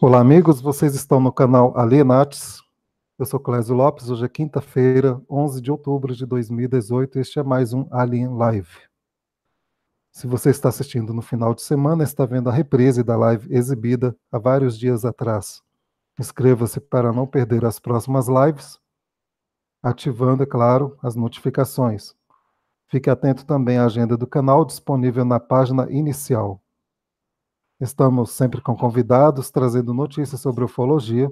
Olá, amigos. Vocês estão no canal Alienates. Eu sou Clésio Lopes. Hoje é quinta-feira, 11 de outubro de 2018. Este é mais um Alien Live. Se você está assistindo no final de semana, está vendo a reprise da live exibida há vários dias atrás. Inscreva-se para não perder as próximas lives, ativando, é claro, as notificações. Fique atento também à agenda do canal, disponível na página inicial. Estamos sempre com convidados, trazendo notícias sobre ufologia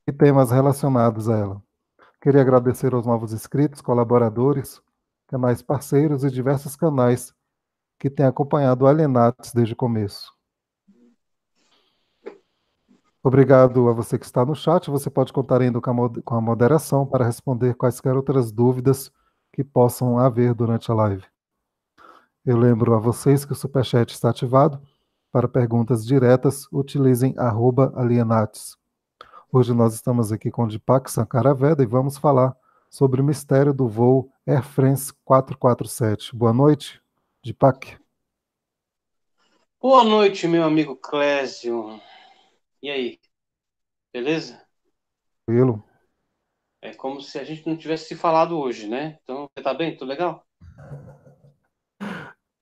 e temas relacionados a ela. Queria agradecer aos novos inscritos, colaboradores, canais parceiros e diversos canais que têm acompanhado o Alienates desde o começo. Obrigado a você que está no chat. Você pode contar ainda com a moderação para responder quaisquer outras dúvidas que possam haver durante a live. Eu lembro a vocês que o Superchat está ativado. Para perguntas diretas, utilizem @alienates. Hoje nós estamos aqui com Deepak Sankaraveda e vamos falar sobre o mistério do voo Air France 447. Boa noite, Deepak. Boa noite, meu amigo Clésio. E aí, beleza? Tranquilo, É como se a gente não tivesse se falado hoje, né? Então, você tá bem? Tudo legal?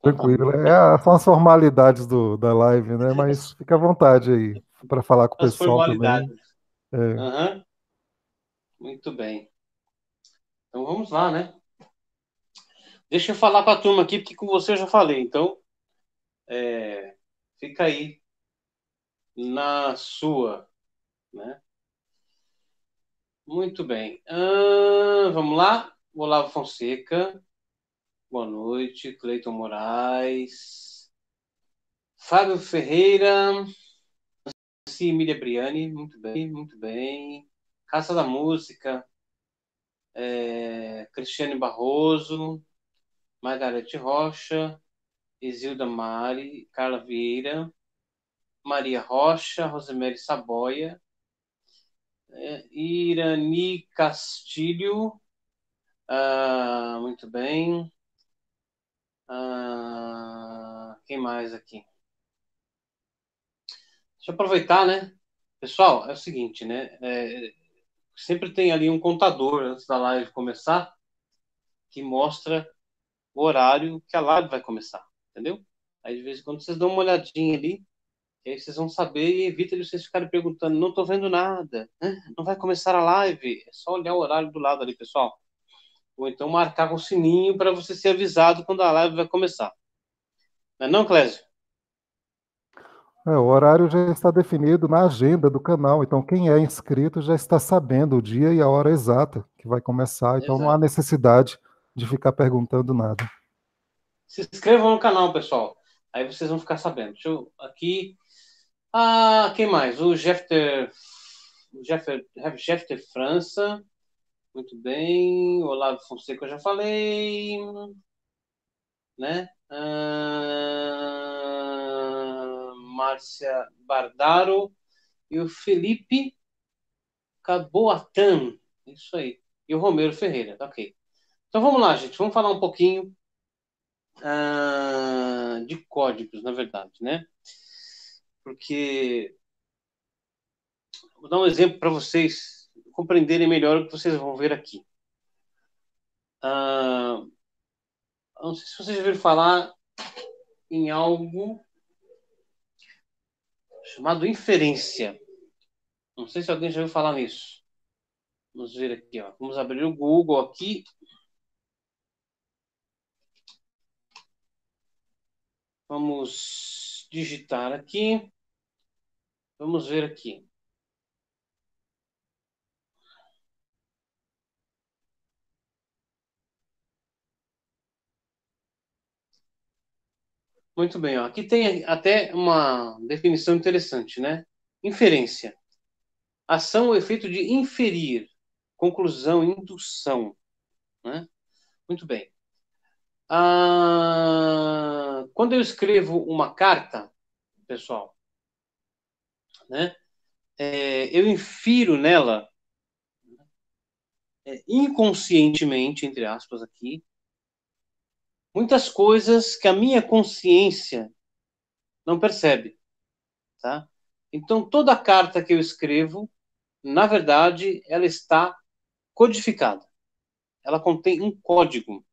Então tá. tranquilo. São as formalidades da live, né? Mas fica à vontade aí para falar com o As pessoal também. formalidades. É, Aham, muito bem. Então vamos lá, né? Deixa eu falar com a turma aqui, porque com você eu já falei. Então, fica aí na sua, né? Muito bem. Vamos lá. Olavo Fonseca. Boa noite. Cleiton Moraes. Fábio Ferreira. Sim, Emília Briani, muito bem, muito bem. Caça da Música, Cristiane Barroso, Margarete Rocha, Isilda Mari, Carla Vieira, Maria Rocha, Rosemary Saboia, Irani Castilho, muito bem. Quem mais aqui? Deixa eu aproveitar, né? Pessoal, é o seguinte, né? Sempre tem ali um contador antes da live começar que mostra o horário que a live vai começar, entendeu? Aí de vez em quando vocês dão uma olhadinha ali, e aí vocês vão saber e evita de vocês ficarem perguntando, não tô vendo nada, não vai começar a live, é só olhar o horário do lado ali, pessoal. Ou então marcar com o sininho para você ser avisado quando a live vai começar. Não é não, Clésio? o horário já está definido na agenda do canal, então quem é inscrito já está sabendo o dia e a hora exata que vai começar, então não há Exato. necessidade de ficar perguntando nada. Se inscrevam no canal, pessoal. Aí vocês vão ficar sabendo. Deixa eu aqui. Quem mais? O Jeffter França. Muito bem. Olavo Fonseca eu já falei, né? Márcia Bardaro e o Felipe Caboatan. Isso aí. E o Romero Ferreira. Ok. Então vamos lá, gente. Vamos falar um pouquinho de códigos, na verdade, né? Porque vou dar um exemplo para vocês compreenderem melhor o que vocês vão ver aqui. Ah, não sei se vocês já ouviram falar em algo chamado inferência. Não sei se alguém já ouviu falar nisso. Vamos ver aqui, ó. Vamos abrir o Google aqui. Vamos digitar aqui. Vamos ver aqui. Muito bem, ó. Aqui tem até uma definição interessante, né? Inferência. Ação ou efeito de inferir. Conclusão, indução, né? Muito bem. Quando eu escrevo uma carta, pessoal, né? Eu infiro nela, inconscientemente, entre aspas, aqui, muitas coisas que a minha consciência não percebe. tá? Então, toda carta que eu escrevo, na verdade, ela está codificada. Ela contém um código.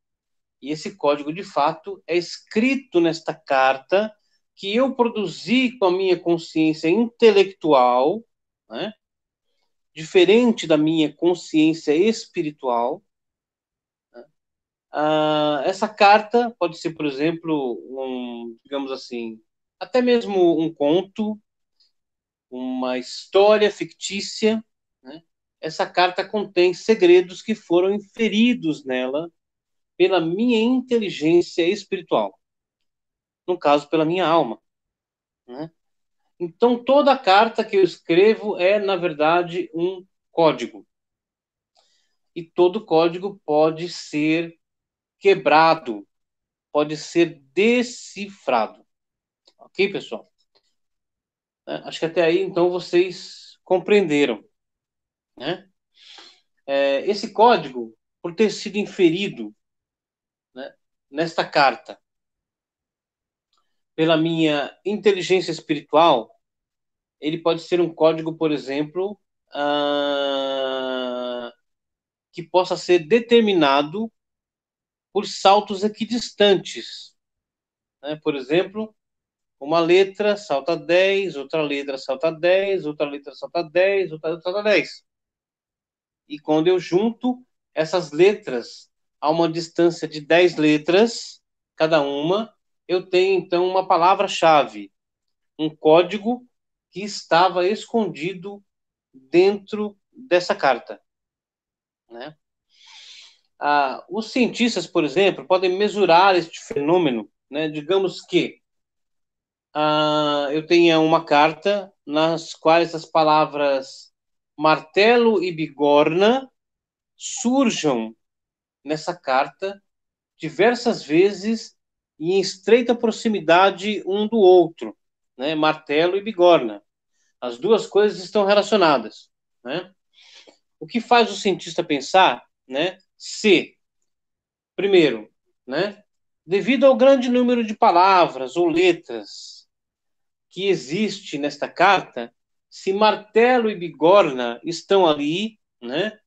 E esse código, de fato, é escrito nesta carta que eu produzi com a minha consciência intelectual, né? Diferente da minha consciência espiritual. Essa carta pode ser, por exemplo, digamos assim, até mesmo um conto, uma história fictícia, né? Essa carta contém segredos que foram inferidos nela pela minha inteligência espiritual, no caso, pela minha alma, né? Então, toda carta que eu escrevo é, na verdade, um código. E todo código pode ser quebrado, pode ser decifrado. Ok, pessoal? Acho que até aí, então, vocês compreenderam, né? Esse código, por ter sido inferido, né, nesta carta pela minha inteligência espiritual, ele pode ser um código, por exemplo, que possa ser determinado por saltos equidistantes, né? Por exemplo, uma letra salta 10, outra letra salta 10, outra letra salta 10, outra letra salta 10. E quando eu junto essas letras a uma distância de 10 letras, cada uma, eu tenho então uma palavra-chave, um código que estava escondido dentro dessa carta, né? Os cientistas, por exemplo, podem mesurar este fenômeno, né? Digamos que eu tenha uma carta nas quais as palavras martelo e bigorna surjam nessa carta diversas vezes e em estreita proximidade um do outro, né? Martelo e bigorna. As duas coisas estão relacionadas, né? O que faz o cientista pensar, né? Se, primeiro, né? Devido ao grande número de palavras ou letras que existe nesta carta, se martelo e bigorna estão ali, né?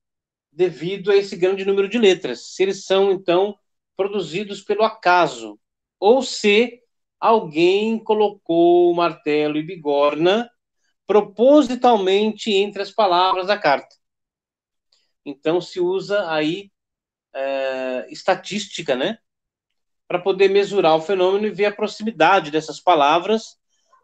Devido a esse grande número de letras. Se eles são, então, produzidos pelo acaso. Ou se alguém colocou martelo e bigorna propositalmente entre as palavras da carta. Então, se usa aí estatística, né? Para poder mesurar o fenômeno e ver a proximidade dessas palavras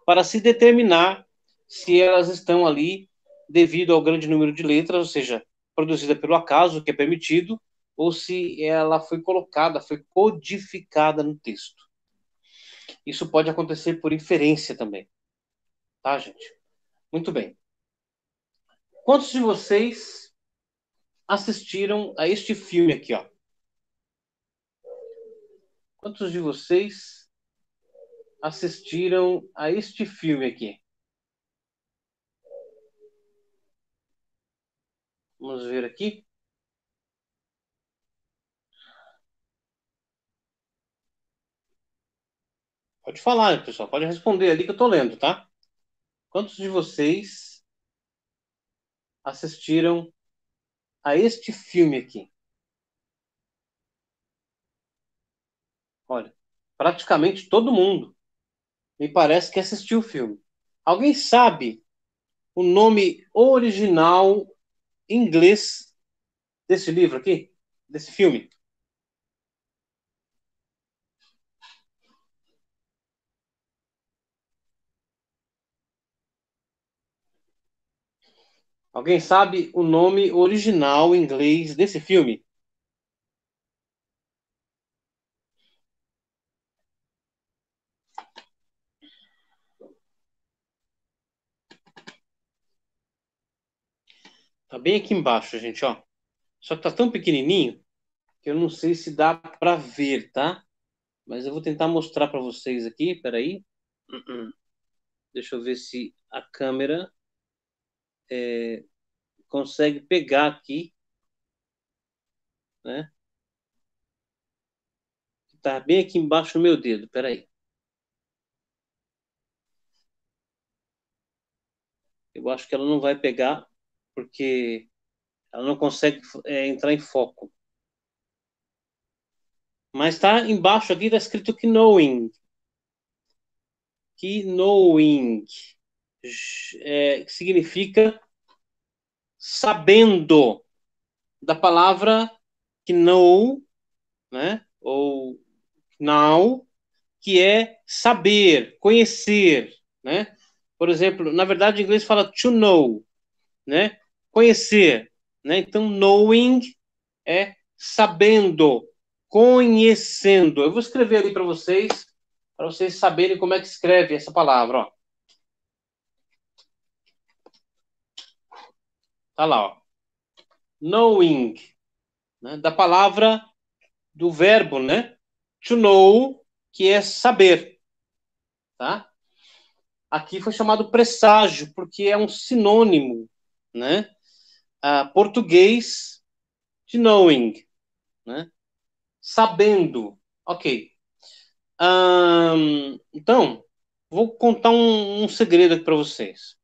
para se determinar se elas estão ali devido ao grande número de letras, ou seja, produzida pelo acaso, que é permitido, ou se ela foi colocada, foi codificada no texto. Isso pode acontecer por inferência também. Tá, gente? Muito bem. Quantos de vocês assistiram a este filme aqui, ó? Quantos de vocês assistiram a este filme aqui? Vamos ver aqui. Pode falar, pessoal. Pode responder ali que eu tô lendo, tá? Quantos de vocês assistiram a este filme aqui? Olha, praticamente todo mundo me parece que assistiu o filme. Alguém sabe o nome original em inglês desse livro aqui? Desse filme? Alguém sabe o nome original em inglês desse filme? Tá bem aqui embaixo, gente, ó. Só que tá tão pequenininho que eu não sei se dá para ver, tá? Mas eu vou tentar mostrar para vocês aqui, peraí. Deixa eu ver se a câmera consegue pegar aqui, né? Tá bem aqui embaixo do meu dedo, peraí. eu acho que ela não vai pegar, porque ela não consegue entrar em foco. Mas está embaixo aqui, está escrito knowing. Knowing. Que significa sabendo. Da palavra know, né? Ou now, que é saber, conhecer, né? Por exemplo, na verdade, em inglês fala to know, né? Conhecer, né? Então, knowing é sabendo, conhecendo. Eu vou escrever ali para vocês saberem como é que escreve essa palavra, ó. Tá lá, ó. Knowing, né? Da palavra, do verbo, né? To know, que é saber, tá? Aqui foi chamado presságio, porque é um sinônimo, né? Português de knowing, né? Sabendo. Ok. Então, vou contar um segredo aqui para vocês.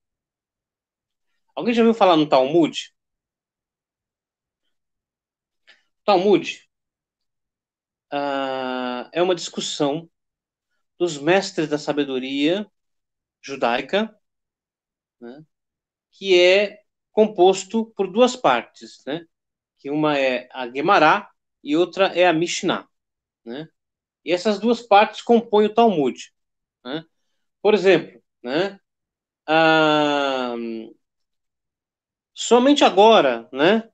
Alguém já ouviu falar no Talmud? Talmud é uma discussão dos mestres da sabedoria judaica, né? Que é composto por duas partes, né? Que uma é a Gemara e outra é a Mishnah, né? E essas duas partes compõem o Talmud, né? Por exemplo, né? Ah, somente agora, né?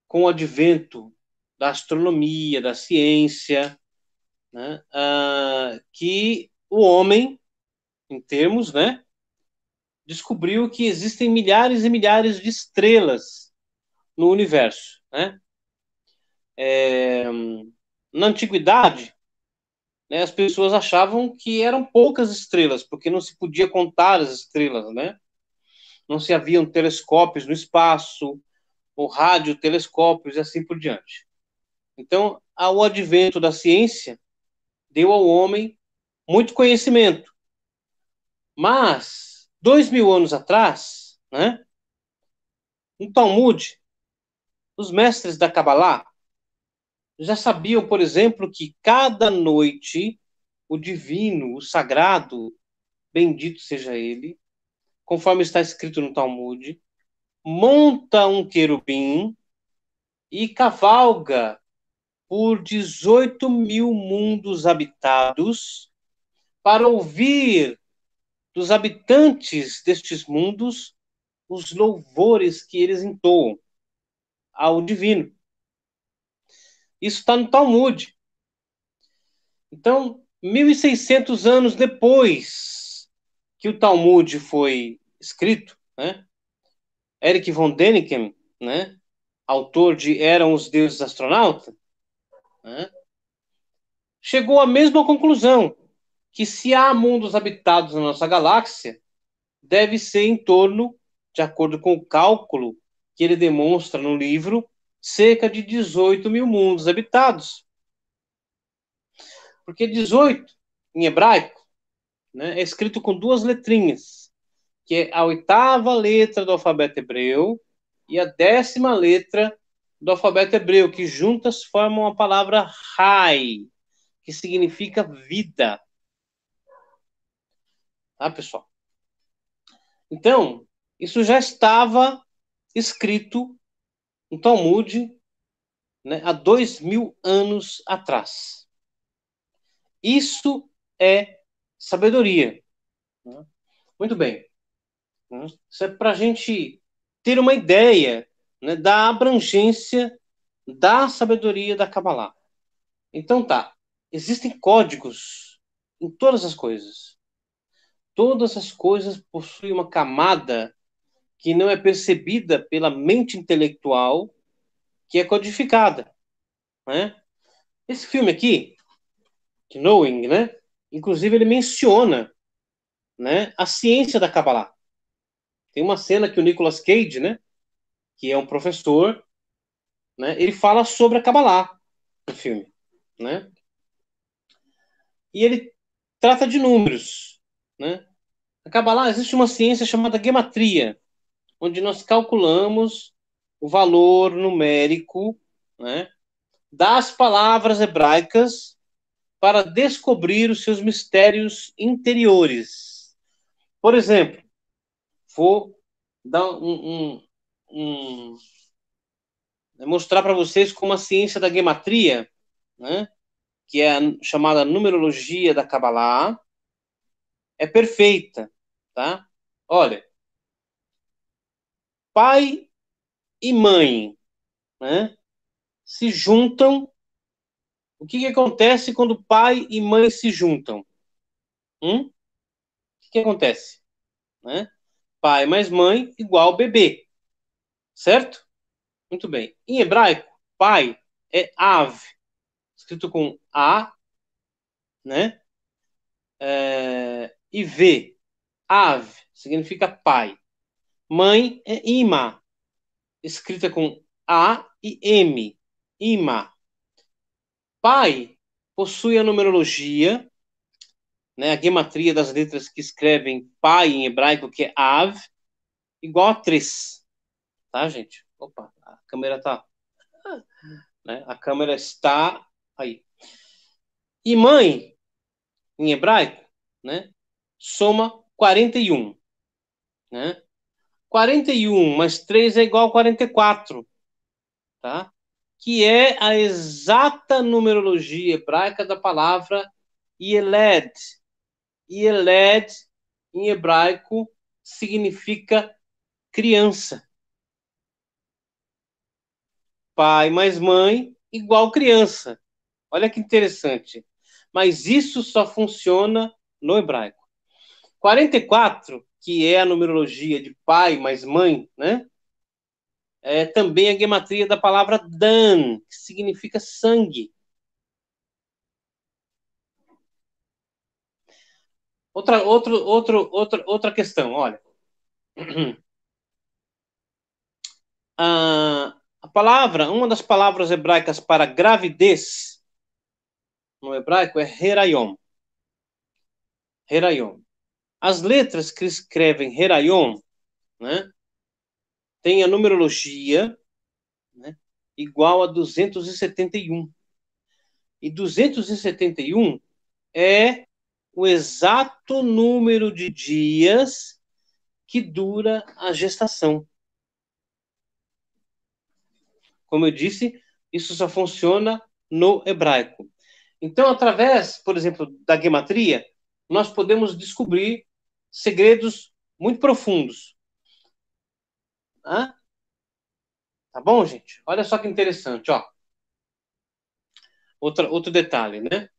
Com o advento da astronomia, da ciência, né? Que o homem, em termos, né? Descobriu que existem milhares e milhares de estrelas no universo, né? Na antiguidade, né, as pessoas achavam que eram poucas estrelas, porque não se podia contar as estrelas, né? Não se haviam telescópios no espaço, ou radiotelescópios e assim por diante. Então, ao advento da ciência, deu ao homem muito conhecimento. Mas, 2000 anos atrás, né, no Talmud, os mestres da Kabbalah já sabiam, por exemplo, que cada noite o divino, o sagrado, bendito seja ele, conforme está escrito no Talmud, monta um querubim e cavalga por 18 mil mundos habitados para ouvir dos habitantes destes mundos os louvores que eles entoam ao divino. Isso está no Talmud. Então, 1.600 anos depois que o Talmud foi escrito, né, Erich von Däniken, né, autor de Eram os Deuses Astronautas, né, chegou à mesma conclusão, que se há mundos habitados na nossa galáxia, deve ser em torno, de acordo com o cálculo que ele demonstra no livro, cerca de 18 mil mundos habitados. Porque 18, em hebraico, né, é escrito com duas letrinhas, que é a oitava letra do alfabeto hebreu e a 10ª letra do alfabeto hebreu, que juntas formam a palavra Rai, que significa vida. Tá, pessoal? Então, isso já estava escrito no Talmud, né, há 2000 anos atrás. Isso é sabedoria. Né? Muito bem. Né? Isso é para a gente ter uma ideia, né, da abrangência da sabedoria da Kabbalah. Então tá, existem códigos em todas as coisas. Todas as coisas possuem uma camada que não é percebida pela mente intelectual, que é codificada, né? Esse filme aqui, Knowing, né? Inclusive ele menciona, né, a ciência da Kabbalah. Tem uma cena que o Nicolas Cage, né, que é um professor, né, ele fala sobre a Kabbalah no filme, né? E ele trata de números, né? Na Kabbalah existe uma ciência chamada gematria, onde nós calculamos o valor numérico, né, das palavras hebraicas para descobrir os seus mistérios interiores. Por exemplo, vou dar mostrar para vocês como a ciência da gematria, né, que é a chamada numerologia da Kabbalah, é perfeita, tá? Olha, pai e mãe, né, se juntam. O que acontece quando pai e mãe se juntam? O que acontece? Né? Pai mais mãe igual bebê, certo? Muito bem. Em hebraico, pai é av, escrito com A, né? E V. Av significa pai. Mãe é ima, escrita com A e M. Ima. Pai possui a numerologia, né, a gematria das letras que escrevem pai em hebraico, que é Av, igual a 3. Tá, gente? Opa, a câmera tá. Né? A câmera está aí. E mãe, em hebraico, né, soma 41. Né? 41 mais 3 é igual a 44. Tá? Que é a exata numerologia hebraica da palavra Yeled. Yeled, em hebraico, significa criança. Pai mais mãe, igual criança. Olha que interessante. Mas isso só funciona no hebraico. 44, que é a numerologia de pai mais mãe, né? É também a gematria da palavra Dan, que significa sangue. Outra questão, olha. A palavra, uma das palavras hebraicas para gravidez no hebraico é herayom. Herayom. As letras que escrevem herayom, né, tem a numerologia, né, igual a 271. E 271 é o exato número de dias que dura a gestação. Como eu disse, isso só funciona no hebraico. Então, através, por exemplo, da gematria, nós podemos descobrir segredos muito profundos. Tá bom, gente? Olha só que interessante, ó. Outro detalhe, né?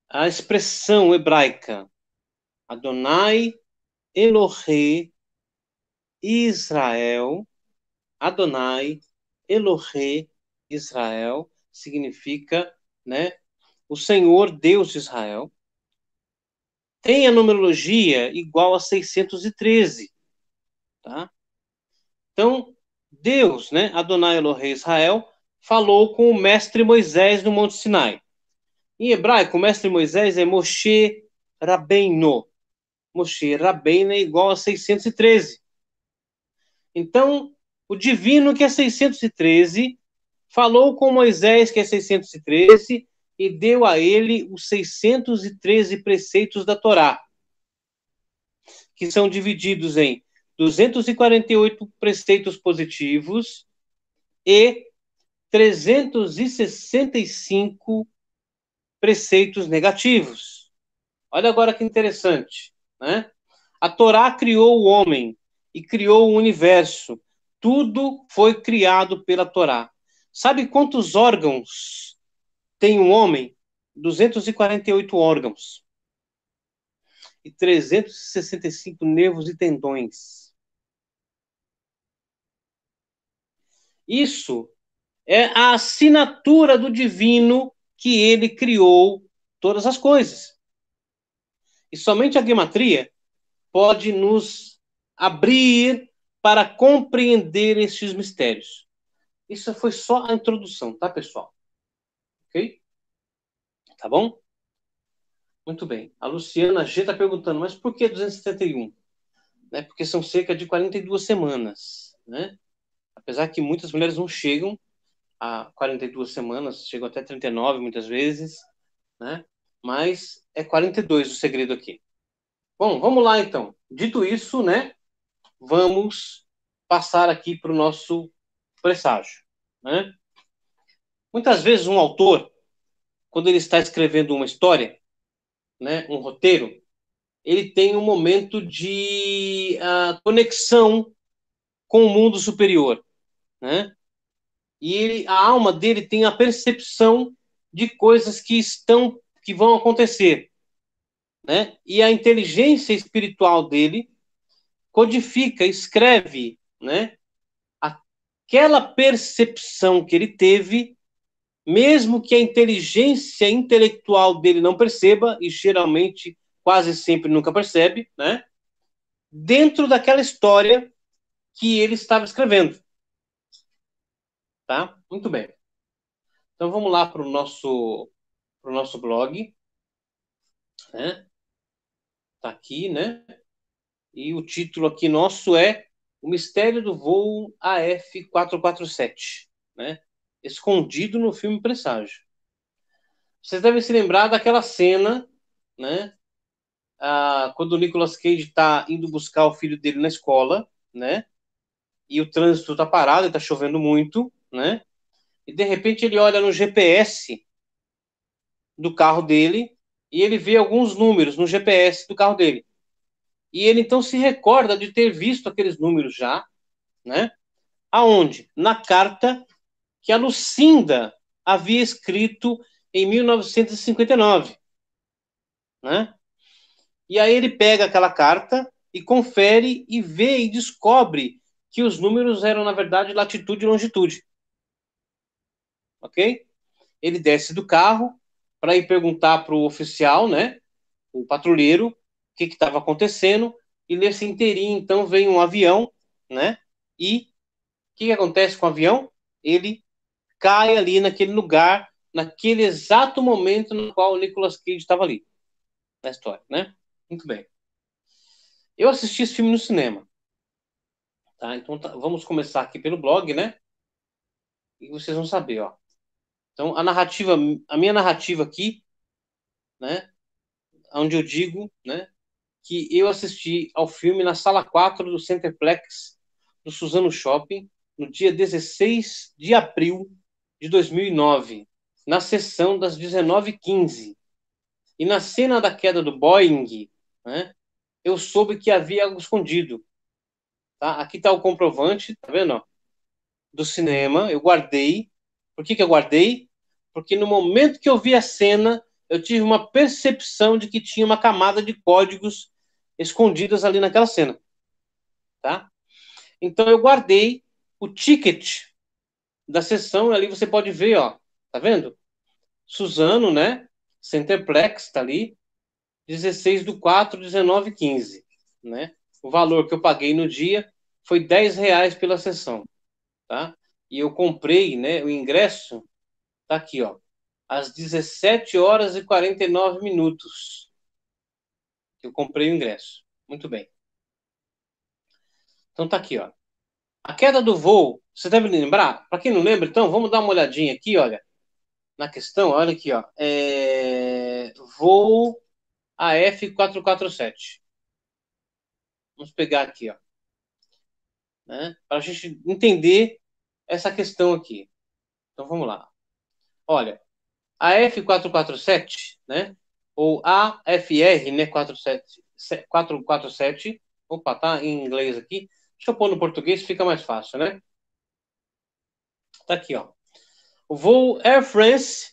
A expressão hebraica Adonai Elohe Israel, Adonai Elohe Israel, significa, né, o Senhor Deus de Israel. Tem a numerologia igual a 613, tá? Então, Deus, né, Adonai Elohe Israel, falou com o mestre Moisés no Monte Sinai. Em hebraico, o mestre Moisés é Moshe Rabbeinu. Moshe Rabbeinu é igual a 613. Então, o divino, que é 613, falou com Moisés, que é 613, e deu a ele os 613 preceitos da Torá, que são divididos em 248 preceitos positivos e 365 preceitos negativos. Olha agora que interessante, né? A Torá criou o homem e criou o universo. Tudo foi criado pela Torá. Sabe quantos órgãos tem um homem? 248 órgãos. E 365 nervos e tendões. Isso é a assinatura do divino que ele criou todas as coisas. E somente a gematria pode nos abrir para compreender esses mistérios. Isso foi só a introdução, tá, pessoal? Ok? Tá bom? Muito bem. A Luciana G está perguntando, mas por que 271? né? Porque são cerca de 42 semanas, né? Apesar que muitas mulheres não chegam a 42 semanas, chegam até 39 muitas vezes, né? Mas é 42 o segredo aqui. Bom, vamos lá então. Dito isso, né? Vamos passar aqui para o nosso presságio, né? Muitas vezes um autor, quando ele está escrevendo uma história, né, um roteiro, ele tem um momento de conexão com o mundo superior, né? E a alma dele tem a percepção de coisas que vão acontecer, né? E a inteligência espiritual dele codifica, escreve, né? Aquela percepção que ele teve, mesmo que a inteligência intelectual dele não perceba, e geralmente quase sempre nunca percebe, né? Dentro daquela história que ele estava escrevendo, tá? Muito bem. Então vamos lá para o nosso blog, né? Tá aqui, né? E o título aqui nosso é O Mistério do Voo AF447, né? Escondido no filme Presságio. Vocês devem se lembrar daquela cena, né? Quando o Nicolas Cage está indo buscar o filho dele na escola, né? E o trânsito está parado, está chovendo muito, né? E de repente ele olha no GPS do carro dele e ele vê alguns números no GPS do carro dele. E ele então se recorda de ter visto aqueles números já, né? Aonde? Na carta que a Lucinda havia escrito em 1959, né? E aí ele pega aquela carta e confere e vê e descobre que os números eram, na verdade, latitude e longitude. Ok? Ele desce do carro para ir perguntar para o oficial, né? O patrulheiro, o que estava acontecendo. E nesse inteirinho, então, vem um avião, né? E o que acontece com o avião? Ele cai ali naquele lugar, naquele exato momento no qual o Nicolas Cage estava ali, na história, né? Muito bem. Eu assisti esse filme no cinema, tá? Então vamos começar aqui pelo blog, né? E vocês vão saber, ó. Então a minha narrativa aqui, né? Onde eu digo, né? Que eu assisti ao filme na sala 4 do Centerplex do Suzano Shopping no dia 16 de abril de 2009, na sessão das 19h15. E na cena da queda do Boeing, né, eu soube que havia algo escondido. Tá? Aqui está o comprovante, tá vendo? Ó, do cinema, eu guardei. Por que eu guardei? Porque no momento que eu vi a cena, eu tive uma percepção de que tinha uma camada de códigos escondidas ali naquela cena. Tá? Então eu guardei o ticket da sessão, ali você pode ver, ó, tá vendo? Suzano, né? Centerplex, tá ali. 16/4/1915, né? O valor que eu paguei no dia foi R$ 10 pela sessão, tá? E eu comprei, né, o ingresso, tá aqui, ó, às 17h49 que eu comprei o ingresso. Muito bem. Então tá aqui, ó. A queda do voo, você deve lembrar? Para quem não lembra, então, vamos dar uma olhadinha aqui, olha, na questão, olha aqui, ó. Voo AF447. Vamos pegar aqui, ó, né? Para a gente entender essa questão aqui. Então vamos lá. Olha, a F447, né? Ou AFR, né? 447. Opa, tá em inglês aqui. Deixa eu pôr no português, fica mais fácil, né? Tá aqui, ó. O voo Air France,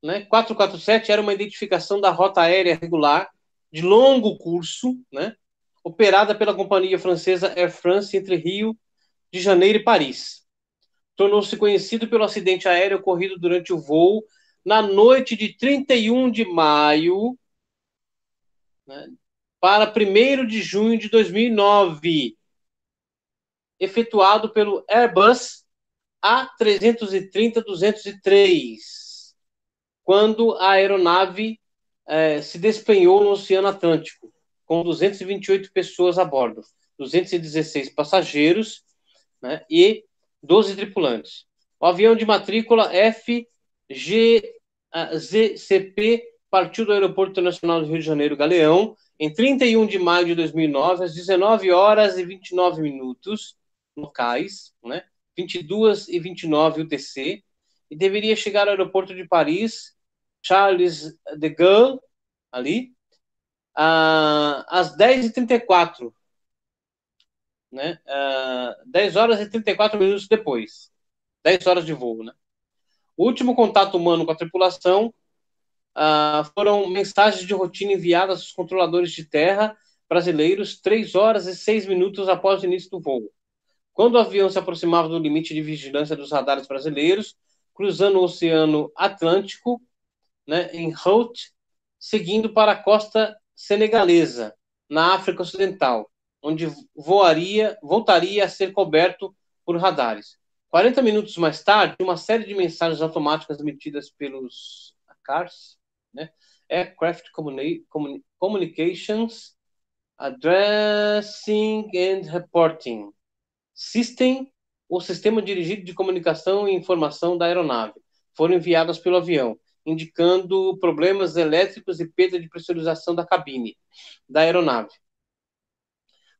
né? 447 era uma identificação da rota aérea regular de longo curso, né? Operada pela companhia francesa Air France entre Rio de Janeiro e Paris. Tornou-se conhecido pelo acidente aéreo ocorrido durante o voo na noite de 31 de maio, né, para 1º de junho de 2009, efetuado pelo Airbus A330-203, quando a aeronave se despenhou no Oceano Atlântico, com 228 pessoas a bordo. 216 passageiros, né, e 12 tripulantes. O avião de matrícula FGZCP partiu do Aeroporto Internacional do Rio de Janeiro Galeão em 31 de maio de 2009, às 19 horas e 29 minutos locais, né, 22 e 29 UTC, e deveria chegar ao aeroporto de Paris, Charles de Gaulle, ali, às 10h34, né, 10 horas e 34 minutos depois. 10 horas de voo, né? O último contato humano com a tripulação foram mensagens de rotina enviadas aos controladores de terra brasileiros 3 horas e 6 minutos após o início do voo. Quando o avião se aproximava do limite de vigilância dos radares brasileiros, cruzando o Oceano Atlântico, né, em route, seguindo para a costa senegalesa, na África Ocidental, onde voltaria a ser coberto por radares. 40 minutos mais tarde, uma série de mensagens automáticas emitidas pelos ACARS, né, Aircraft Communications Addressing and Reporting System, o sistema dirigido de comunicação e informação da aeronave, foram enviadas pelo avião, indicando problemas elétricos e perda de pressurização da cabine da aeronave,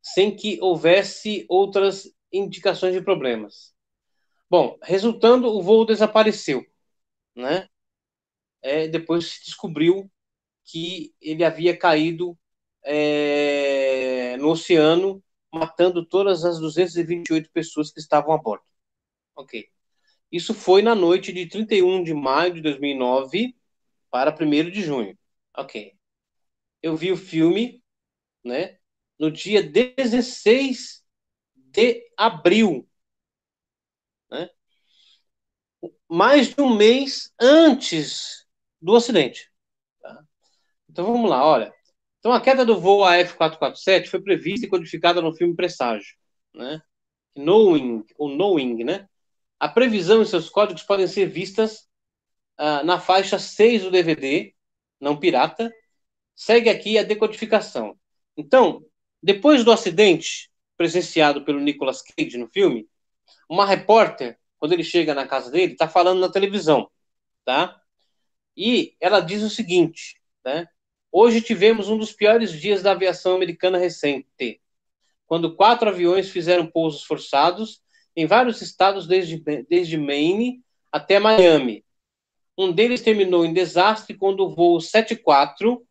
sem que houvesse outras indicações de problemas. Bom, resultando, o voo desapareceu, né? Depois se descobriu que ele havia caído no oceano, matando todas as 228 pessoas que estavam a bordo. Ok. Isso foi na noite de 31 de maio de 2009 para 1º de junho. Ok. Eu vi o filme, né, no dia 16 de abril, né, mais de um mês antes do acidente. Tá? Então vamos lá, olha. Então a queda do voo AF447 foi prevista e codificada no filme Presságio, né? Knowing, né? A previsão e seus códigos podem ser vistas na faixa 6 do DVD, não pirata. Segue aqui a decodificação. Então, depois do acidente presenciado pelo Nicolas Cage no filme, uma repórter, quando ele chega na casa dele, está falando na televisão, tá? E ela diz o seguinte, né? Hoje tivemos um dos piores dias da aviação americana recente, quando 4 aviões fizeram pousos forçados em vários estados desde Maine até Miami. Um deles terminou em desastre quando o voo 74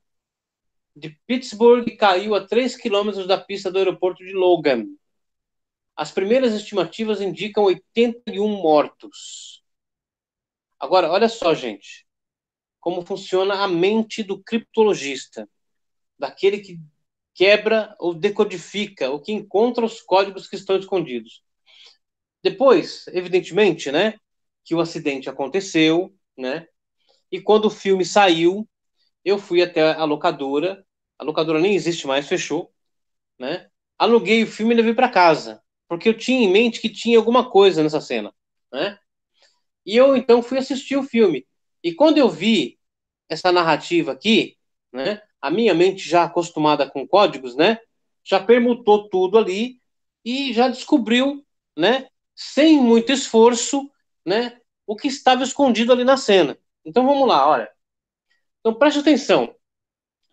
de Pittsburgh caiu a 3 quilômetros da pista do aeroporto de Logan. As primeiras estimativas indicam 81 mortos. Agora, olha só, gente, como funciona a mente do criptologista, daquele que quebra ou decodifica, ou que encontra os códigos que estão escondidos. Depois, evidentemente, né, que o acidente aconteceu, né, e quando o filme saiu, eu fui até a locadora nem existe mais, fechou, né, aluguei o filme e levei para casa, porque eu tinha em mente que tinha alguma coisa nessa cena, né, e eu então fui assistir o filme, e quando eu vi essa narrativa aqui, né, a minha mente já acostumada com códigos, né, já permutou tudo ali e já descobriu, né, sem muito esforço, né, o que estava escondido ali na cena. Então vamos lá, olha. Então preste atenção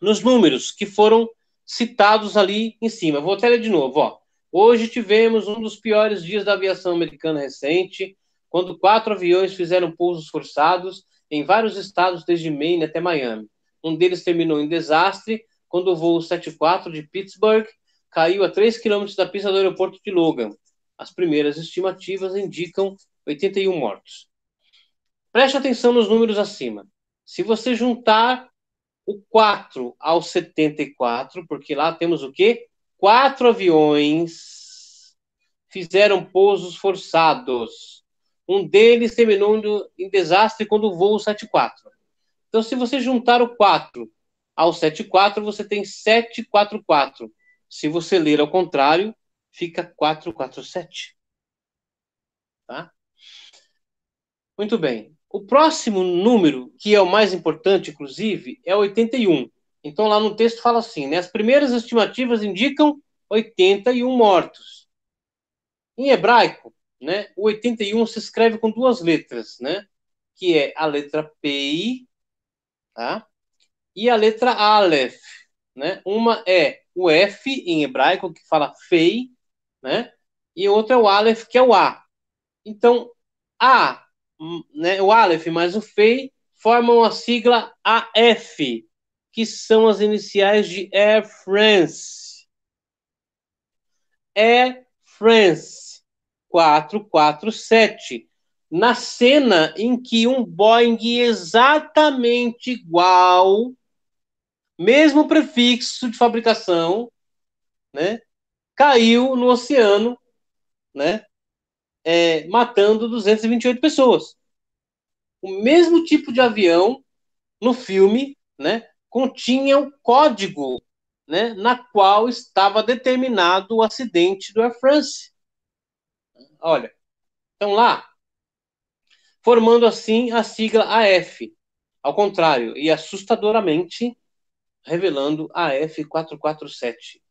nos números que foram citados ali em cima. Vou até ler de novo, ó. Hoje tivemos um dos piores dias da aviação americana recente, quando 4 aviões fizeram pousos forçados em vários estados desde Maine até Miami. Um deles terminou em desastre quando o voo 74 de Pittsburgh caiu a 3 quilômetros da pista do aeroporto de Logan. As primeiras estimativas indicam 81 mortos. Preste atenção nos números acima. Se você juntar o 4 ao 74, porque lá temos o quê? 4 aviões fizeram pousos forçados. Um deles terminou em desastre quando o voo 74. Então, se você juntar o 4 ao 74, você tem 744. Se você ler ao contrário, fica 447. Tá? Muito bem. O próximo número, que é o mais importante, inclusive, é 81. Então, lá no texto fala assim, né? As primeiras estimativas indicam 81 mortos. Em hebraico, né, o 81 se escreve com duas letras, né, que é a letra Pei, tá? E a letra Aleph, né? Uma é o F em hebraico, que fala Fei, né? E outra é o Aleph, que é o A. Então, A, né, o Aleph mais o Fei formam a sigla AF, que são as iniciais de Air France. Air France 447. Na cena em que um Boeing exatamente igual, mesmo prefixo de fabricação, né, caiu no oceano, né, matando 228 pessoas. O mesmo tipo de avião no filme, né, continha o código, né, na qual estava determinado o acidente do Air France. Olha, então lá, formando assim a sigla AF, ao contrário, e assustadoramente revelando a AF447,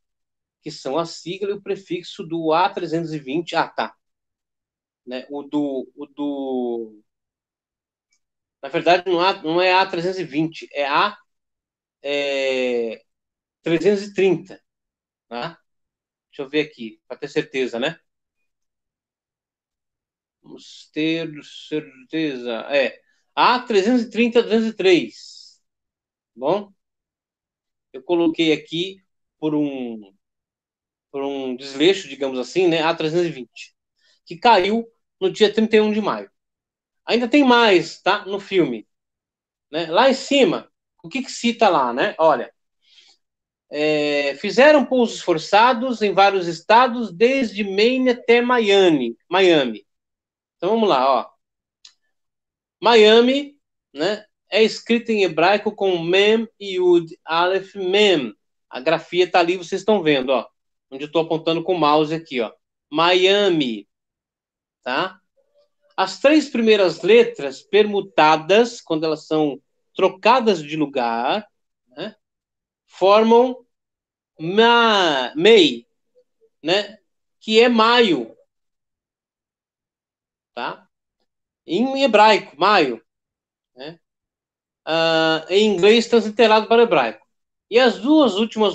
que são a sigla e o prefixo do A320. Ah, tá. Né? Na verdade, não é A320, é A330. Tá? Deixa eu ver aqui, para ter certeza, né? Vamos ter certeza. A330-203. Bom, eu coloquei aqui por um, por um desleixo, digamos assim, né? A320, que caiu no dia 31 de maio. Ainda tem mais, tá? No filme. Né? Lá em cima, o que cita lá, né? Olha, fizeram pousos forçados em vários estados, desde Maine até Miami. Então vamos lá, ó. Miami, né? É escrito em hebraico com Mem, Yud, Aleph, Mem. A grafia está ali, vocês estão vendo, ó. Onde eu estou apontando com o mouse aqui, ó. Miami, tá? As três primeiras letras permutadas, quando elas são trocadas de lugar, né, formam May, né, que é maio, tá? Em hebraico, maio, né? Em inglês transliterado para o hebraico. E as duas últimas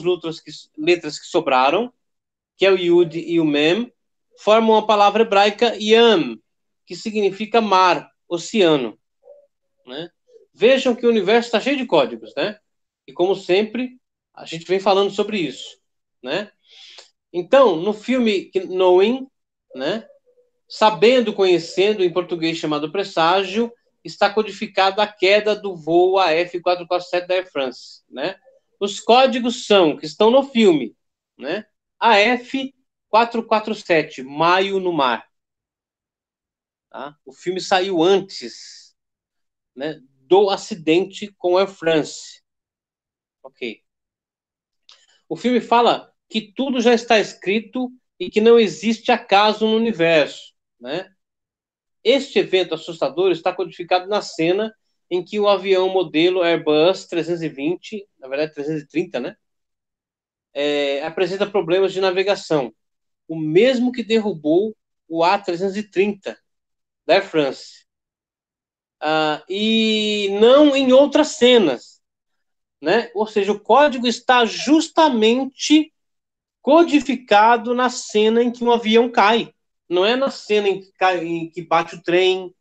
letras que sobraram, que é o Yud e o Mem, formam a palavra hebraica Yam, que significa mar, oceano. Né? Vejam que o universo está cheio de códigos, né? E como sempre, a gente vem falando sobre isso, né? Então, no filme Knowing, né? Sabendo, conhecendo, em português chamado Presságio, está codificada a queda do voo AF447 da Air France, né? Os códigos são, que estão no filme, né? AF447, Maio no Mar. Tá? O filme saiu antes, né, do acidente com Air France. Ok. O filme fala que tudo já está escrito e que não existe acaso no universo, né? Este evento assustador está codificado na cena em que o avião modelo Airbus 320, na verdade 330, né, apresenta problemas de navegação, o mesmo que derrubou o A330 da Air France. E não em outras cenas, né? Ou seja, o código está justamente codificado na cena em que um avião cai. Não é na cena em que bate o trem,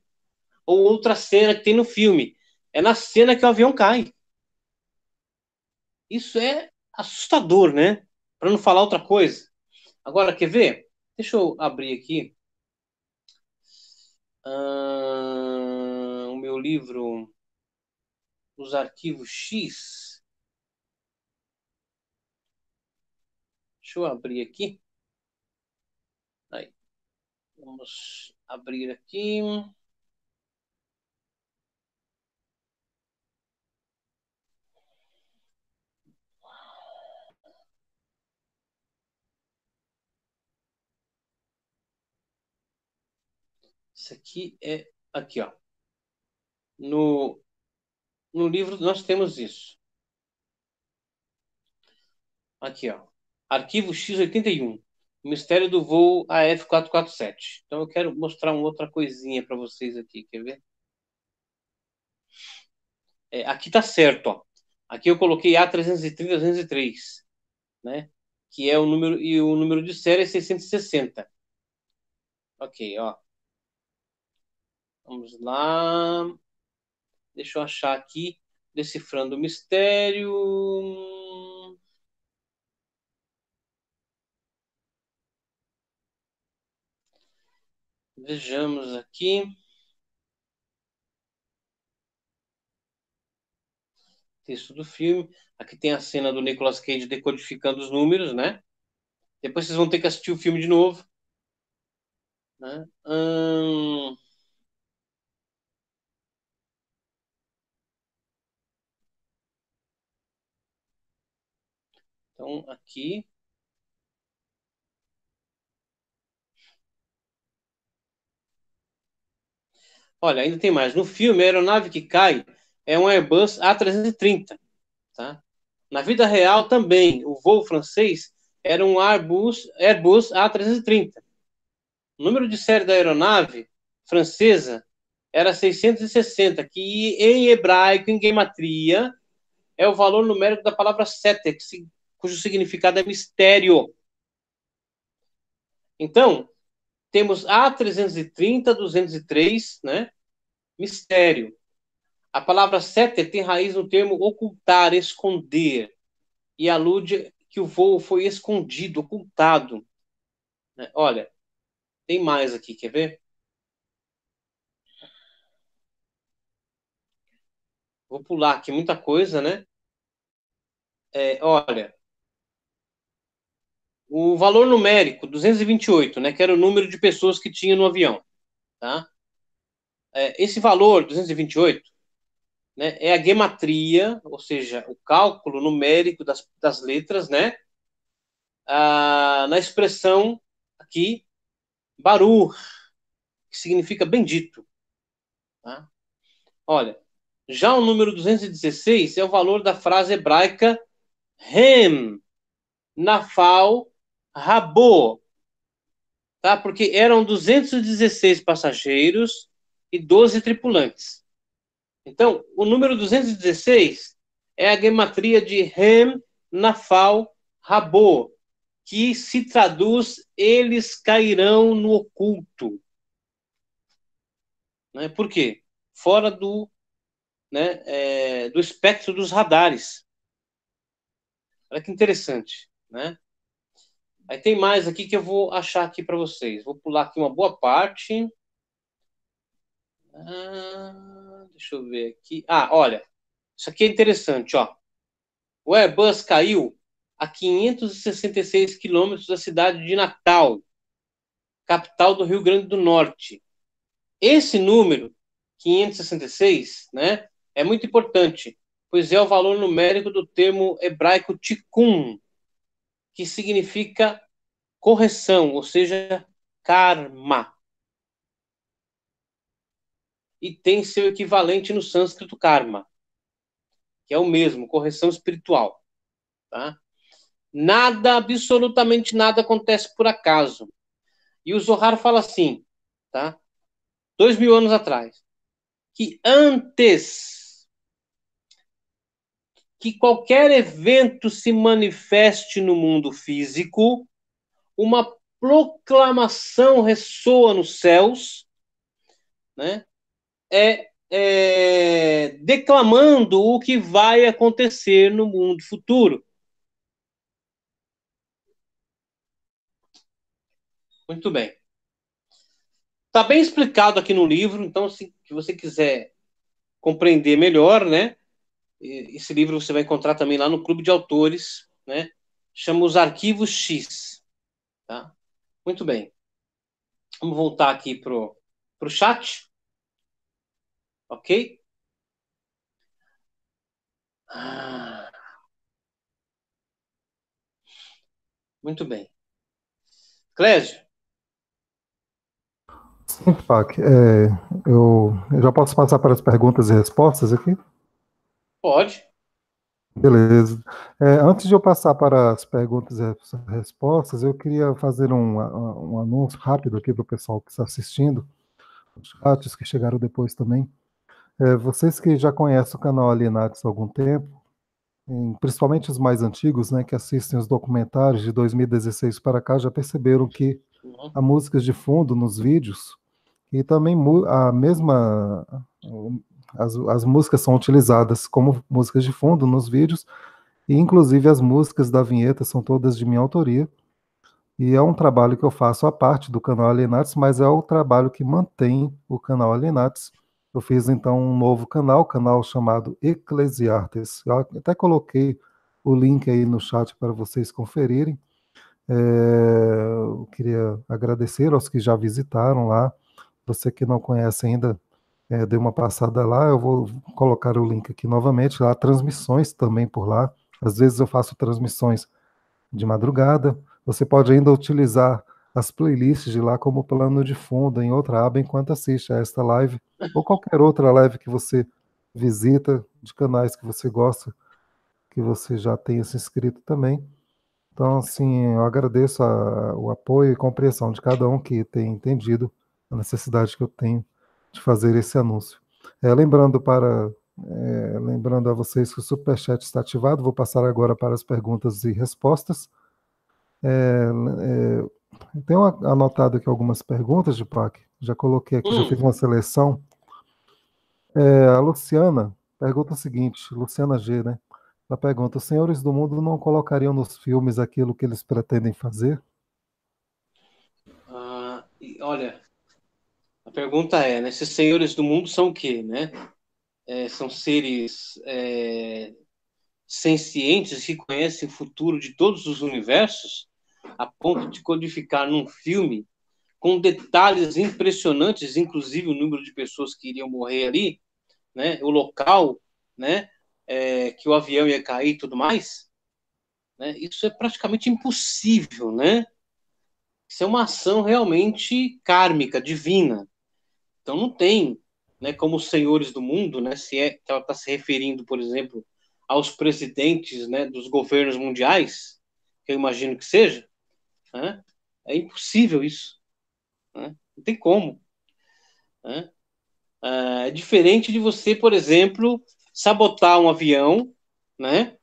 ou outra cena que tem no filme. É na cena que o avião cai. Isso é assustador, né? Para não falar outra coisa. Agora, quer ver? Deixa eu abrir aqui o meu livro, Os Arquivos X. Deixa eu abrir aqui. Aí, vamos abrir aqui. Isso aqui é aqui, ó. No, no livro nós temos isso. Aqui, ó. Arquivo X81. O mistério do voo AF447. Então eu quero mostrar uma outra coisinha para vocês aqui, quer ver? Aqui tá certo, ó. Aqui eu coloquei A330-203, né? Que é o número, e o número de série é 660. Ok, ó. Vamos lá. Deixa eu achar aqui. Decifrando o mistério. Vejamos aqui. Texto do filme. Aqui tem a cena do Nicolas Cage decodificando os números, né? Depois vocês vão ter que assistir o filme de novo. Né? Então, aqui. Olha, ainda tem mais. No filme, a aeronave que cai é um Airbus A330. Tá? Na vida real também, o voo francês era um Airbus A330. O número de série da aeronave francesa era 660, que em hebraico, em gematria, é o valor numérico da palavra seter, cujo significado é mistério. Então, temos A330, 203, né? Mistério. A palavra seter tem raiz no termo ocultar, esconder, e alude que o voo foi escondido, ocultado. Olha, tem mais aqui, quer ver? Vou pular aqui muita coisa, né? Olha, o valor numérico, 228, né? Que era o número de pessoas que tinha no avião, tá? Esse valor, 228, né? É a gematria, ou seja, o cálculo numérico das letras, né? Na expressão aqui, Baruch, que significa bendito, tá? Olha, já o número 216 é o valor da frase hebraica Hem, Nafal, Rabo, tá? Porque eram 216 passageiros e 12 tripulantes. Então, o número 216 é a gematria de Hem, Nafal, Rabo, que se traduz eles cairão no oculto. Né? Por quê? Fora do espectro dos radares. Olha que interessante, né? Aí tem mais aqui que eu vou achar aqui para vocês. Vou pular aqui uma boa parte. Deixa eu ver aqui. Olha, isso aqui é interessante, ó. O Airbus caiu a 566 quilômetros da cidade de Natal, capital do Rio Grande do Norte. Esse número, 566, né, é muito importante, pois é o valor numérico do termo hebraico tikkun, que significa correção, ou seja, karma. E tem seu equivalente no sânscrito karma, que é o mesmo, correção espiritual. Tá? Nada, absolutamente nada acontece por acaso. E o Zohar fala assim, tá? 2000 anos atrás, que antes que qualquer evento se manifeste no mundo físico, uma proclamação ressoa nos céus, né? Declamando o que vai acontecer no mundo futuro. Muito bem. Está bem explicado aqui no livro, então se você quiser compreender melhor, né? Esse livro você vai encontrar também lá no Clube de Autores, né? Chama Os Arquivos X, tá? Muito bem. Vamos voltar aqui pro chat, ok? Muito bem. Clésio? Sim, Pac, eu já posso passar para as perguntas e respostas aqui? Pode. Beleza. Antes de eu passar para as perguntas e respostas, eu queria fazer um anúncio rápido aqui para o pessoal que está assistindo, os chats que chegaram depois também. Vocês que já conhecem o canal Alienados há algum tempo, principalmente os mais antigos, né, que assistem os documentários de 2016 para cá, já perceberam que Uhum. há músicas de fundo nos vídeos e também a mesma as músicas são utilizadas como músicas de fundo nos vídeos e inclusive as músicas da vinheta são todas de minha autoria. E é um trabalho que eu faço à parte do canal Alienatos, mas é o trabalho que mantém o canal Alienatos. Eu fiz então um novo canal chamado Eclesiartes. Eu até coloquei o link aí no chat para vocês conferirem. Eu queria agradecer aos que já visitaram lá. Você que não conhece ainda, dê uma passada lá. Eu vou colocar o link aqui novamente. Lá, transmissões também por lá. Às vezes eu faço transmissões de madrugada. Você pode ainda utilizar as playlists de lá como plano de fundo em outra aba enquanto assiste a esta live ou qualquer outra live que você visita, de canais que você gosta, que você já tenha se inscrito também. Então, assim, eu agradeço o apoio e compreensão de cada um que tem entendido a necessidade que eu tenho de fazer esse anúncio. Lembrando a vocês que o Superchat está ativado, vou passar agora para as perguntas e respostas. Tenho anotado aqui algumas perguntas de PAC, já coloquei aqui, já fiz Hum, uma seleção. A Luciana pergunta o seguinte, Luciana G, né? Ela pergunta: os senhores do mundo não colocariam nos filmes aquilo que eles pretendem fazer? olha, a pergunta é, né? Esses senhores do mundo são o quê, né? São seres sencientes que conhecem o futuro de todos os universos, a ponto de codificar num filme com detalhes impressionantes, inclusive o número de pessoas que iriam morrer ali, né? O local, né? Que o avião ia cair e tudo mais, né? Isso é praticamente impossível, né? Isso é uma ação realmente kármica, divina. Então não tem, né, como os senhores do mundo, né, se é que ela está se referindo, por exemplo, aos presidentes, né, dos governos mundiais, que eu imagino que seja, né, é impossível isso, né, não tem como, né. É diferente de você, por exemplo, sabotar um avião, né,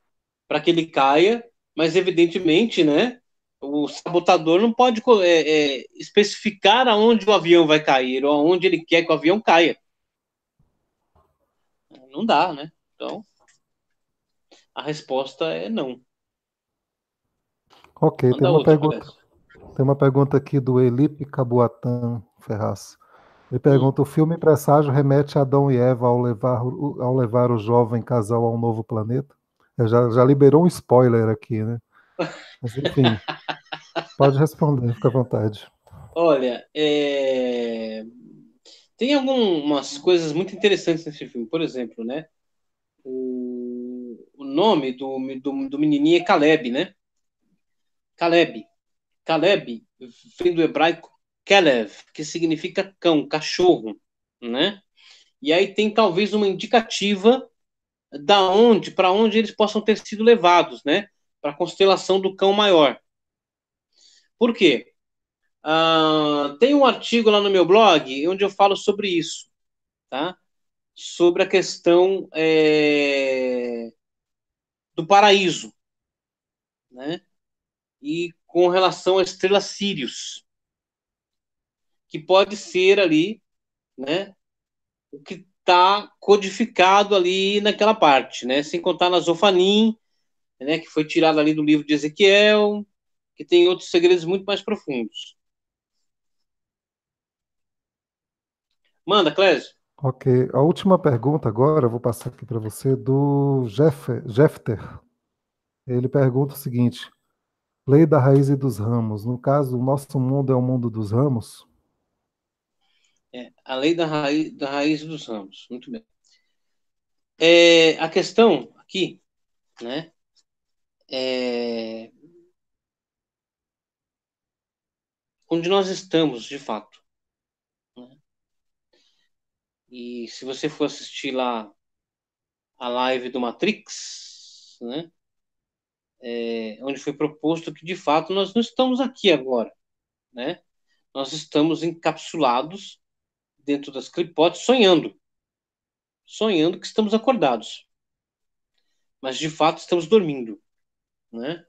para que ele caia, mas evidentemente, né, o sabotador não pode especificar aonde o avião vai cair ou aonde ele quer que o avião caia. Não dá, né? Então, a resposta é não. Ok, Manda outra, Clécio. tem uma pergunta aqui do Elipe Cabuatan Ferraz. Ele Hum. pergunta: o filme Presságio remete a Adão e Eva ao levar o jovem casal a um novo planeta? Já liberou um spoiler aqui, né? Mas enfim, pode responder, fica à vontade. Olha, tem algumas coisas muito interessantes nesse filme. Por exemplo, né? O nome do menininho é Caleb, né? Caleb. Caleb vem do hebraico Kelev, que significa cão, cachorro, né? E aí tem talvez uma indicativa para onde eles possam ter sido levados, né? Para a constelação do cão maior. Por quê? Tem um artigo lá no meu blog onde eu falo sobre isso, tá? Sobre a questão do paraíso, né? E com relação à estrela Sirius, que pode ser ali, né? O que está codificado ali naquela parte, né? Sem contar na Zofanim, né? Que foi tirado ali do livro de Ezequiel, que tem outros segredos muito mais profundos. Manda, Clésio. Ok, a última pergunta agora, eu vou passar aqui para você, do Jefter. Ele pergunta o seguinte: lei da raiz e dos ramos. No caso, o nosso mundo é o mundo dos ramos? A lei da raiz dos ramos. Muito bem. A questão aqui, né? É onde nós estamos, de fato. Né? E se você for assistir lá a live do Matrix, né? Onde foi proposto que, de fato, nós não estamos aqui agora, né? Nós estamos encapsulados dentro das clipotes, sonhando que estamos acordados, mas de fato estamos dormindo, né?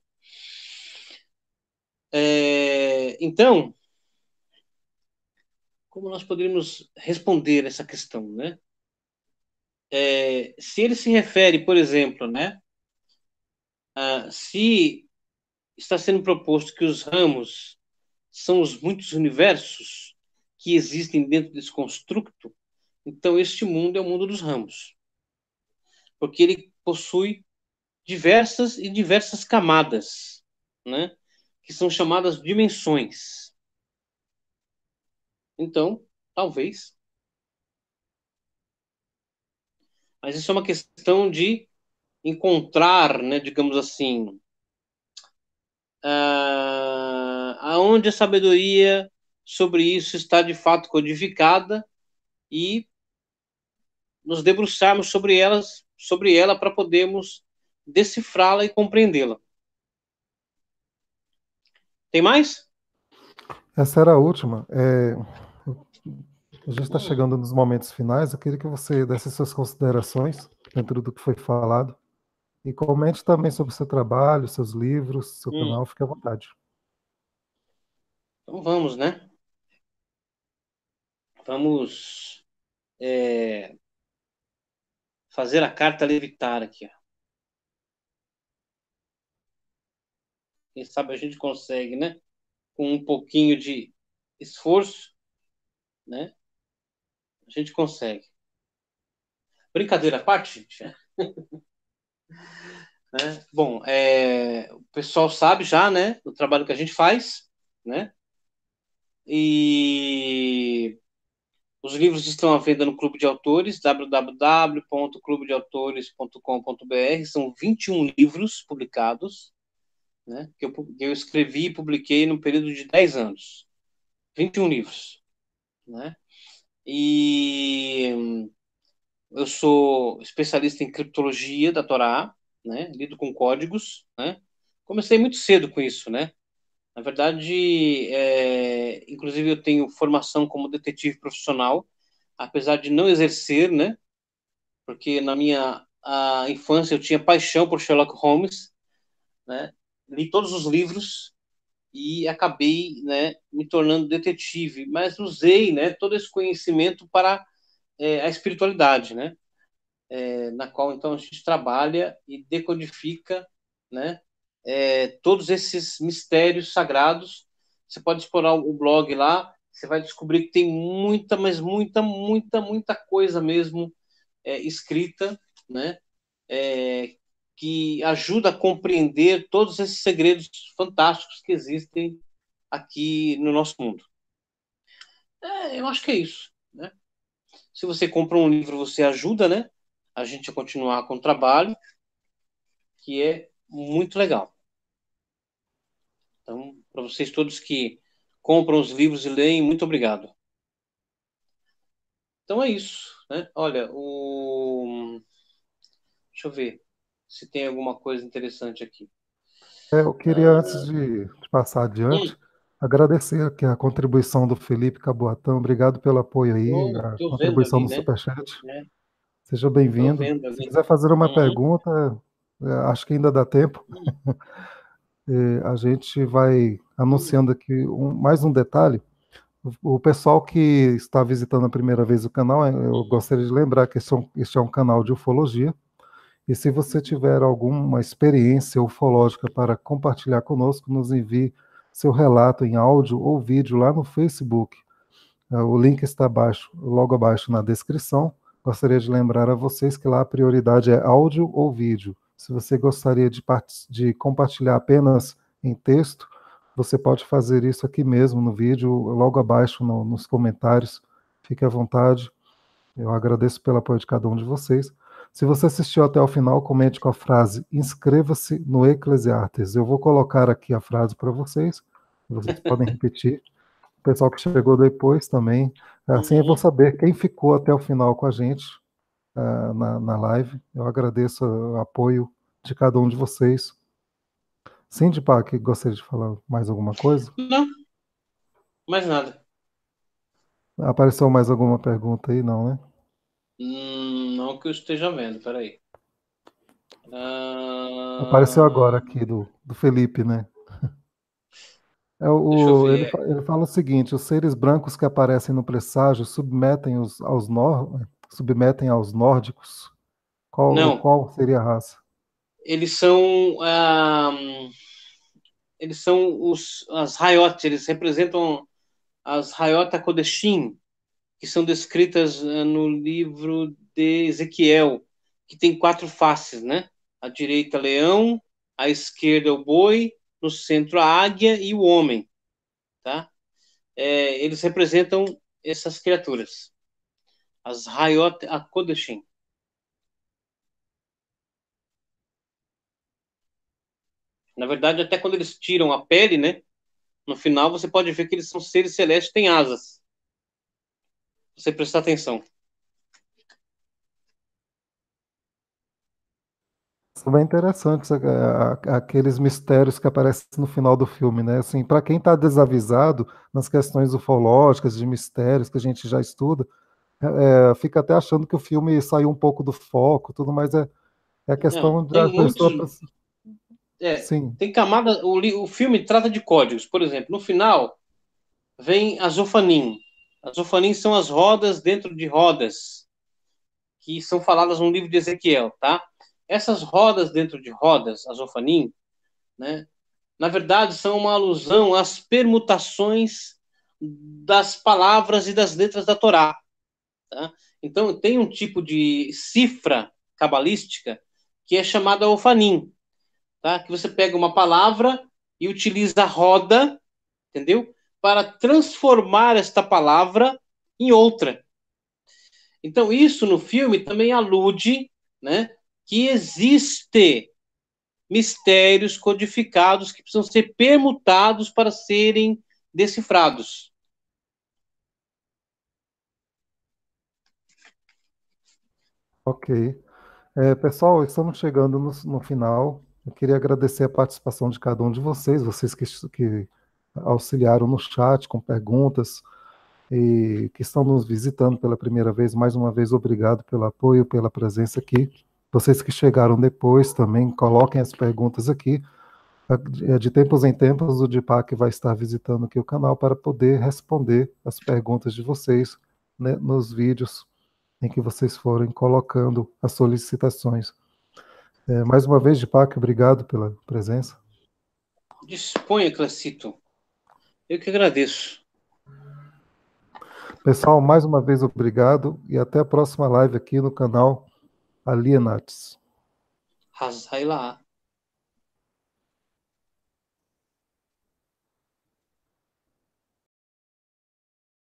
Então, como nós poderíamos responder essa questão, né? Se ele se refere, por exemplo, né? Se está sendo proposto que os ramos são os muitos universos que existem dentro desse construto, então este mundo é o mundo dos ramos, porque ele possui diversas camadas, né? Que são chamadas dimensões. Então, talvez. Mas isso é uma questão de encontrar, né, digamos assim, aonde a sabedoria sobre isso está de fato codificada e nos debruçarmos sobre ela para podermos decifrá-la e compreendê-la. Tem mais? Essa era a última. A gente está chegando nos momentos finais. Eu queria que você desse suas considerações dentro do que foi falado e comente também sobre o seu trabalho, seus livros, seu canal. Fique à vontade. Então vamos, né? Vamos fazer a carta levitar aqui. Ó. Quem sabe a gente consegue, né? Com um pouquinho de esforço, né? A gente consegue. Brincadeira à parte, gente. Né? Bom, o pessoal sabe já, né? O trabalho que a gente faz, né? E os livros estão à venda no Clube de Autores, www.clubedeautores.com.br. São 21 livros publicados, né? Que eu escrevi e publiquei no período de 10 anos. 21 livros, né? E eu sou especialista em criptologia da Torá, né? Lido com códigos, né? Comecei muito cedo com isso, né? Na verdade, inclusive eu tenho formação como detetive profissional, apesar de não exercer, né? Porque na minha infância eu tinha paixão por Sherlock Holmes, né? Li todos os livros e acabei, né, me tornando detetive, mas usei, né, todo esse conhecimento para a espiritualidade, né? Na qual então a gente trabalha e decodifica, né, todos esses mistérios sagrados. Você pode explorar o blog lá, você vai descobrir que tem muita, mas muita coisa mesmo escrita, né, que ajuda a compreender todos esses segredos fantásticos que existem aqui no nosso mundo. Eu acho que é isso, né? Se você compra um livro, você ajuda, né, a gente a continuar com o trabalho, que é muito legal. Então, para vocês todos que compram os livros e leem, muito obrigado. Então é isso, né? Olha, deixa eu ver se tem alguma coisa interessante aqui. Eu queria, antes de passar adiante, agradecer aqui a contribuição do Felipe Caboatão. Obrigado pelo apoio aí, a Tô vendo contribuição ali, no né? Superchat. É, Seja tô bem-vindo. vendo Se ali. quiser fazer uma pergunta, acho que ainda dá tempo. A gente vai anunciando aqui mais um detalhe. O pessoal que está visitando a primeira vez o canal, eu gostaria de lembrar que este é um canal de ufologia. E se você tiver alguma experiência ufológica para compartilhar conosco, nos envie seu relato em áudio ou vídeo lá no Facebook. O link está abaixo, logo abaixo na descrição. Gostaria de lembrar a vocês que lá a prioridade é áudio ou vídeo. Se você gostaria de compartilhar apenas em texto, você pode fazer isso aqui mesmo no vídeo, logo abaixo nos comentários. Fique à vontade. Eu agradeço pelo apoio de cada um de vocês. Se você assistiu até o final, comente com a frase inscreva-se no Eclesiastes. Eu vou colocar aqui a frase para vocês. Vocês podem repetir. O pessoal que chegou depois também. Assim eu vou saber quem ficou até o final com a gente na live. Eu agradeço o apoio de cada um de vocês. Sim, Deepak, gostaria de falar mais alguma coisa? Não, mais nada. Apareceu mais alguma pergunta aí? Não, né? Não que eu esteja vendo, peraí. Apareceu agora Ah, aqui do Felipe, né? deixa eu Ele, ver. ele fala o seguinte: os seres brancos que aparecem no presságio submetem aos nórdicos. Não, Qual seria a raça? eles são. Eles são as Hayot, eles representam as Hayot HaKodeshim, que são descritas no livro de Ezequiel, que tem quatro faces, né? À direita, leão, à esquerda, o boi, no centro, a águia e o homem, tá? Eles representam essas criaturas, as Hayot HaKodeshim. Na verdade, até quando eles tiram a pele, né? No final, você pode ver que eles são seres celestes, têm asas. Se você prestar atenção. Isso é bem interessante, aqueles mistérios que aparecem no final do filme, né? Assim, para quem está desavisado nas questões ufológicas, de mistérios que a gente já estuda, fica até achando que o filme saiu um pouco do foco, tudo, mas é a Não, questão da tem muitos. pessoa. Sim, Tem camada. O filme trata de códigos. Por exemplo, no final vem a Zofanim. As Zofanim são as rodas dentro de rodas, que são faladas no livro de Ezequiel, tá? Essas rodas dentro de rodas, as Zofanim, né? Na verdade, são uma alusão às permutações das palavras e das letras da Torá, tá? Então, tem um tipo de cifra cabalística que é chamada Ofanim, tá? Que você pega uma palavra e utiliza a roda, entendeu? Para transformar esta palavra em outra. Então, isso no filme também alude, né, que existe mistérios codificados que precisam ser permutados para serem decifrados. ok. Pessoal, estamos chegando no final. Eu queria agradecer a participação de cada um de vocês, vocês que auxiliaram no chat com perguntas e que estão nos visitando pela primeira vez. Mais uma vez, obrigado pelo apoio, pela presença aqui. Vocês que chegaram depois também, coloquem as perguntas aqui. De tempos em tempos, o Dipak vai estar visitando aqui o canal para poder responder as perguntas de vocês, né, nos vídeos em que vocês forem colocando as solicitações. Mais uma vez, Dipak, obrigado pela presença. Disponha, Clacito. Eu que agradeço. Pessoal, mais uma vez, obrigado e até a próxima live aqui no canal Alienates. Hazai lá.